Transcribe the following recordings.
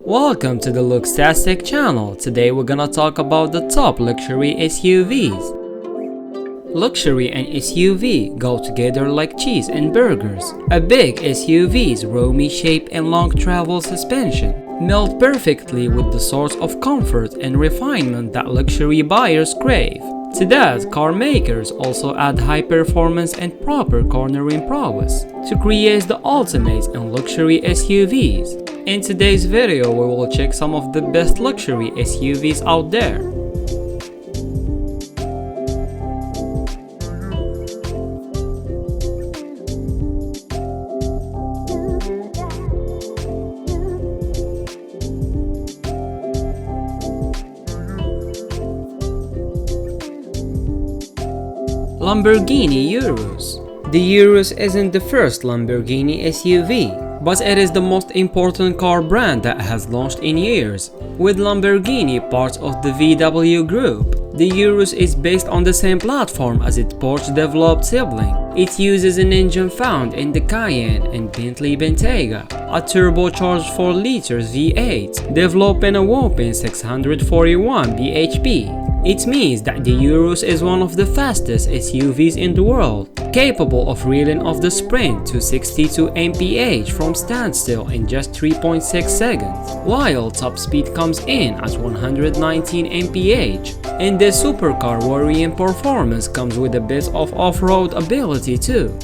Welcome to the Lookstastic channel. Today we're gonna talk about the top luxury SUVs. Luxury and SUV go together like cheese and burgers. A big SUV's roomy shape and long travel suspension meld perfectly with the source of comfort and refinement that luxury buyers crave. To that, car makers also add high performance and proper cornering prowess to create the ultimate in luxury SUVs. In today's video, we will check some of the best luxury SUVs out there. Lamborghini Urus. The Urus isn't the first Lamborghini SUV, but it is the most important car brand that has launched in years. With Lamborghini part of the VW group, the Urus is based on the same platform as its Porsche-developed sibling. It uses an engine found in the Cayenne and Bentley Bentayga, a turbocharged 4-liter V8, developing a whopping 641 bhp. It means that the Urus is one of the fastest SUVs in the world, capable of reeling off the sprint to 62 mph from standstill in just 3.6 seconds, while top speed comes in at 119 mph. And the supercar worrying performance comes with a bit of off-road ability too.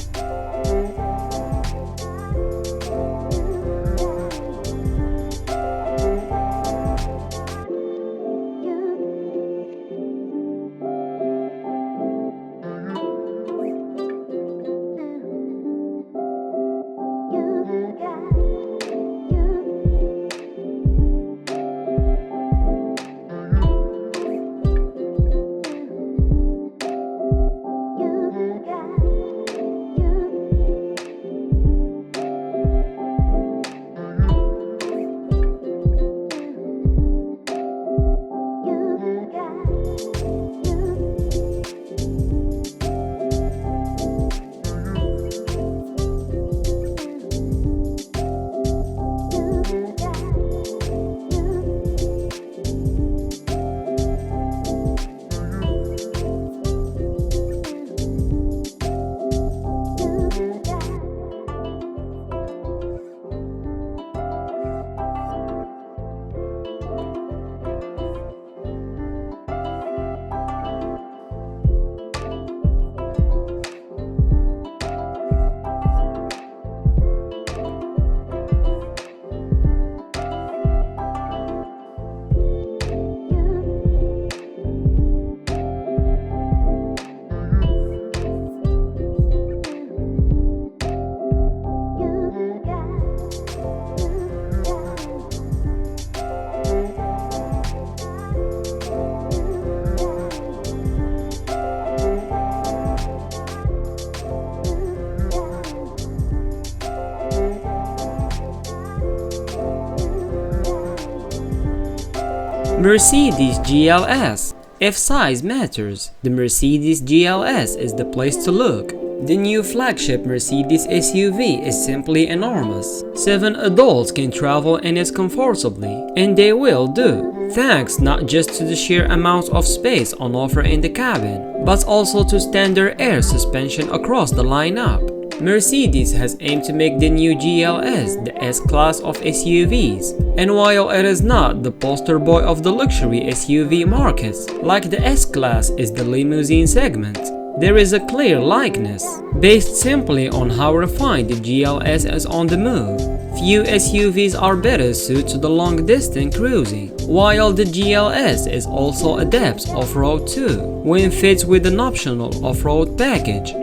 Mercedes GLS. If size matters, the Mercedes GLS is the place to look. The new flagship Mercedes SUV is simply enormous. 7 adults can travel in it comfortably, and they will do, thanks not just to the sheer amount of space on offer in the cabin, but also to standard air suspension across the lineup. Mercedes has aimed to make the new GLS the S-Class of SUVs, and while it is not the poster boy of the luxury SUV markets, like the S-Class is the limousine segment, there is a clear likeness, based simply on how refined the GLS is on the move. Few SUVs are better suited to the long-distance cruising, while the GLS is also adept off-road too, when fits with an optional off-road package.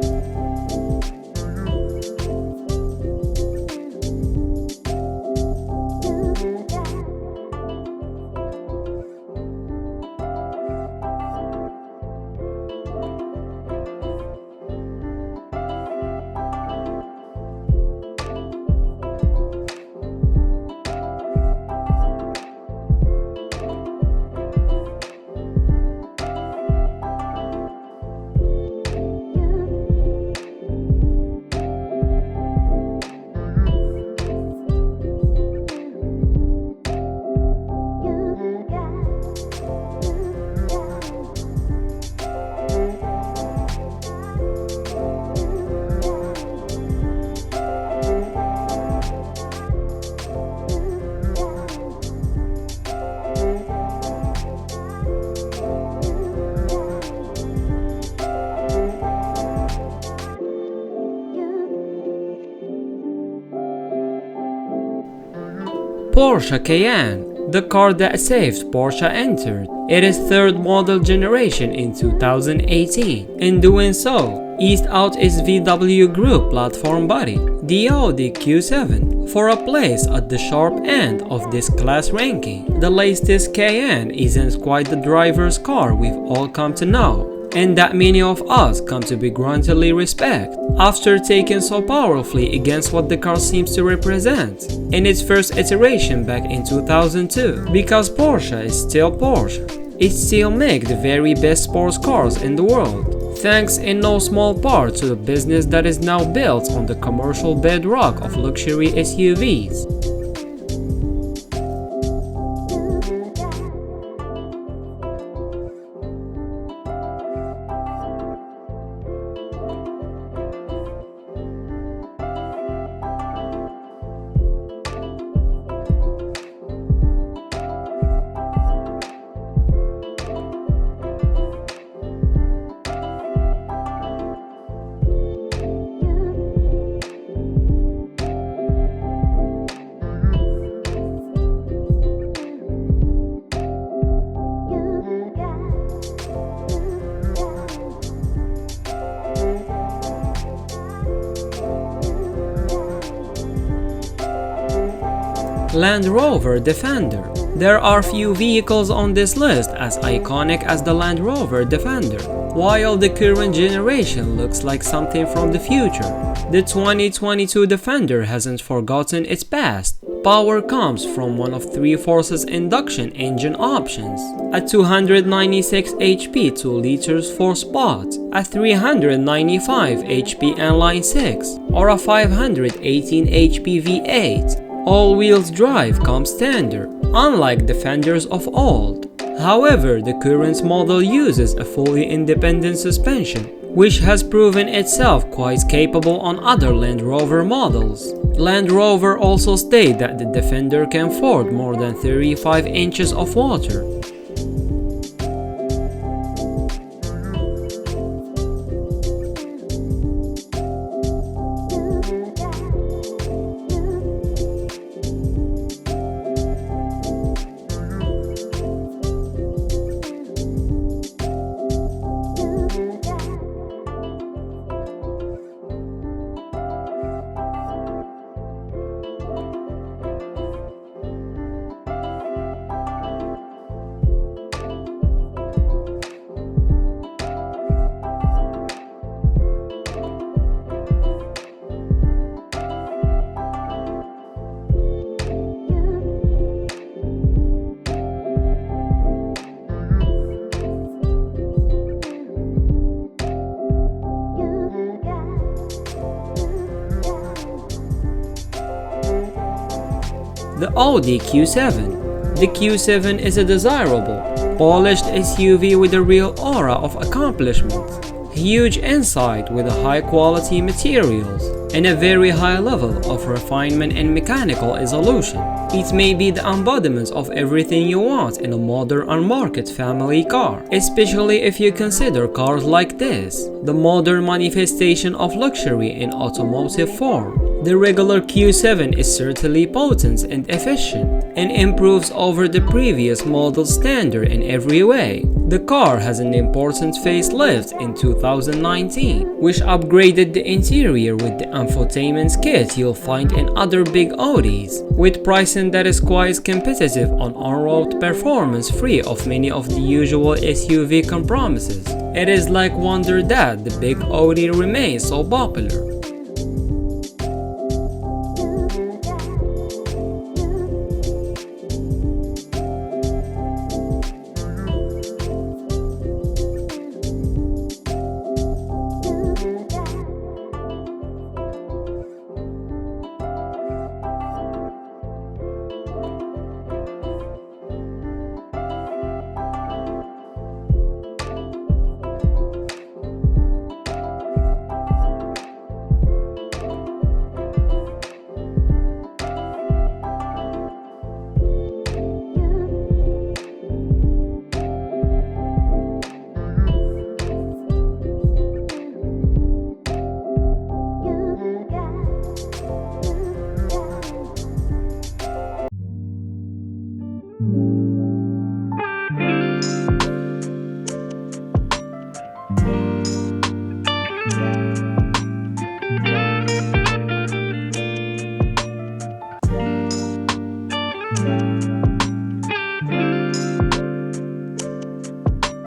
Porsche Cayenne, the car that saved Porsche entered. It is third model generation in 2018. In doing so, eased out its VW Group platform body, the Audi Q7, for a place at the sharp end of this class ranking. The latest Cayenne isn't quite the driver's car we've all come to know, and that many of us come to begrudgingly respect, after taking so powerfully against what the car seems to represent in its first iteration back in 2002. Because Porsche is still Porsche. It still makes the very best sports cars in the world, thanks in no small part to the business that is now built on the commercial bedrock of luxury SUVs. Land Rover Defender. There are few vehicles on this list as iconic as the Land Rover Defender. While the current generation looks like something from the future, the 2022 Defender hasn't forgotten its past. Power comes from one of 3-forces induction engine options, a 296 HP 2 liters 4-spot, a 395 HP inline 6, or a 518 HP V8. All-wheel drive comes standard, unlike Defenders of old. However, the current model uses a fully independent suspension, which has proven itself quite capable on other Land Rover models. Land Rover also state that the Defender can ford more than 35 inches of water. The Audi Q7. The Q7 is a desirable, polished SUV with a real aura of accomplishment, huge insight with high-quality materials, and a very high level of refinement and mechanical resolution. It may be the embodiment of everything you want in a modern on-market family car, especially if you consider cars like this the modern manifestation of luxury in automotive form. The regular Q7 is certainly potent and efficient, and improves over the previous model standard in every way. The car has an important facelift in 2019, which upgraded the interior with the infotainment kit you'll find in other big Audis, with pricing that is quite competitive on on-road performance free of many of the usual SUV compromises. It is like wonder that the big Audi remains so popular.